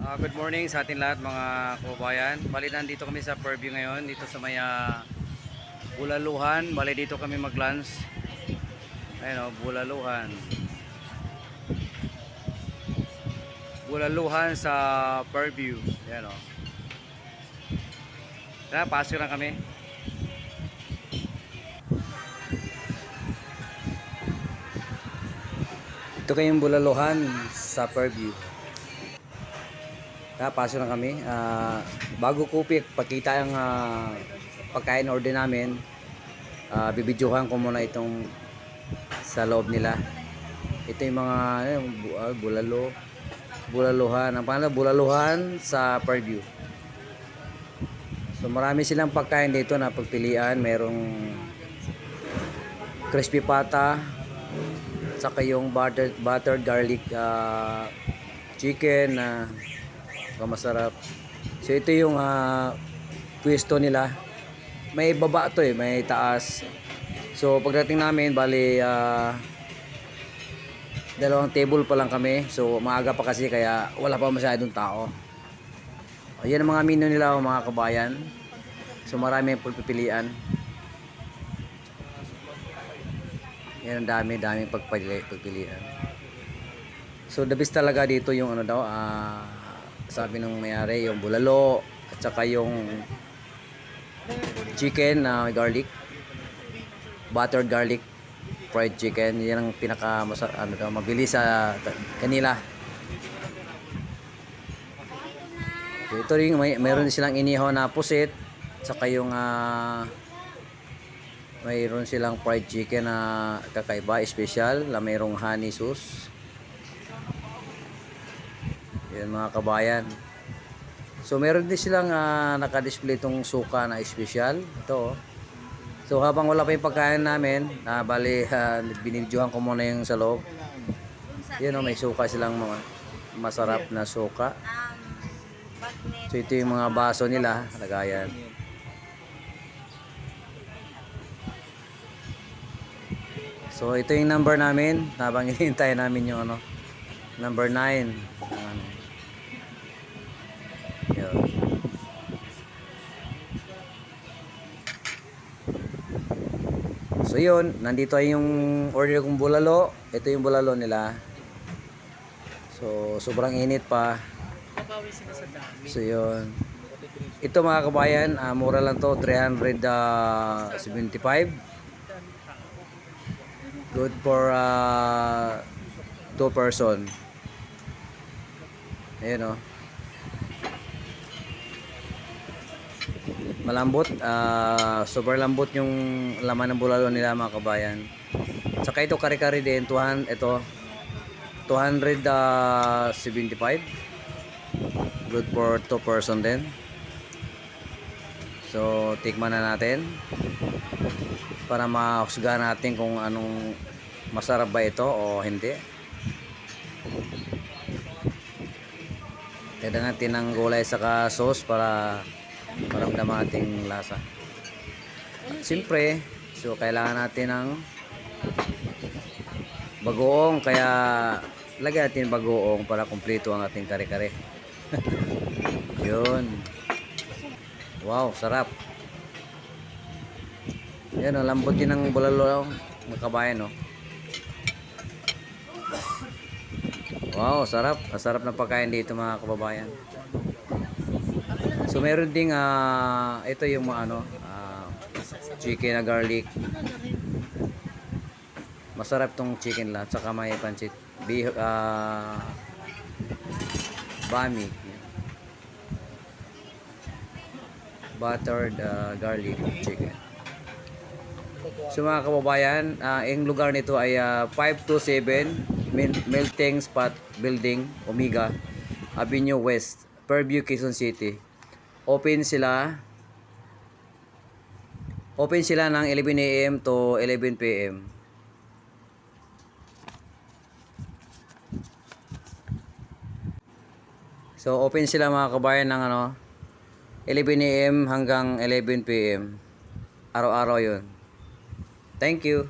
Good morning sa atin lahat mga kababayan. Bali nandito kami sa Fairview ngayon, dito sa may Bulaluhan. Bali dito kami mag-lunch. Ayun oh, Bulaluhan. Bulaluhan sa Fairview. Ayun oh. Tara, pasok na kami. Ito kayong Bulaluhan sa Fairview. Pasok na kami. Bago ko pakita ang pagkain order namin, bibidyohan ko muna itong sa loob nila. Ito yung mga Bulaluhan. Ang pangalan, Bulaluhan sa Fairview. So marami silang pagkain dito na pagpilian. Merong crispy pata, saka yung buttered garlic chicken na masarap. So ito yung pwesto nila. May baba to may taas. So pagdating namin, bali dalawang table pa lang kami. So maaga pa kasi kaya wala pa masyadong tao. Ayan ang mga menu nila mga kabayan. So marami ang pagpipilian. Yan ang daming pagpilian. So the best talaga dito yung ano daw, sabi nung mayari, yung bulalo at saka yung chicken na garlic, buttered garlic fried chicken. Yan ang pinaka mabilis sa kanila. So ito rin, mayroon silang inihaw na pusit, saka yung mayroon silang fried chicken na kakaiba, special na mayroong honey sauce. Yan mga kabayan. So meron din silang naka-display itong suka na special. Ito. So habang wala pa yung pagkain namin, bali binidyohan ko muna yung sa loob. Yan may suka silang mga masarap na suka. So ito yung mga baso nila, lagayan. So ito yung number namin, habang hinihintay namin yung number 9. So yun, nandito ay yung order kong bulalo. Ito yung bulalo nila. So sobrang init pa. So yun. Ito mga kabayan, mura lang to, 375. Good for 2 person. Ayun malambot, super lambot yung laman ng bulalo nila mga kabayan. Saka ito kare-kare din, 275. Good for 2 person din. So tikman na natin para mahusgahan natin kung anong masarap ba ito o hindi. Kailangan natin ng gulay saka sauce para maramdaman ating lasa. Siyempre, so kailangan natin ng bagoong, kaya lagyan natin bagoong para kumpleto ang ating kare-kare. Yun. Wow, sarap. Yan lambot din ng bulalo ng kabayan Wow, sarap. Sarap na pagkain dito mga kababayan. So meron ding ito yung chicken na garlic. Masarap tong chicken lahat, saka may pancit bami, buttered garlic chicken. So mga kababayan, ang lugar nito ay 527 Melting Spot Building, Omega Avenue West, Fairview, Quezon City. Open sila ng 11 AM to 11 PM. So open sila mga kabayan ng 11 AM hanggang 11 PM. Araw-araw 'yun. Thank you.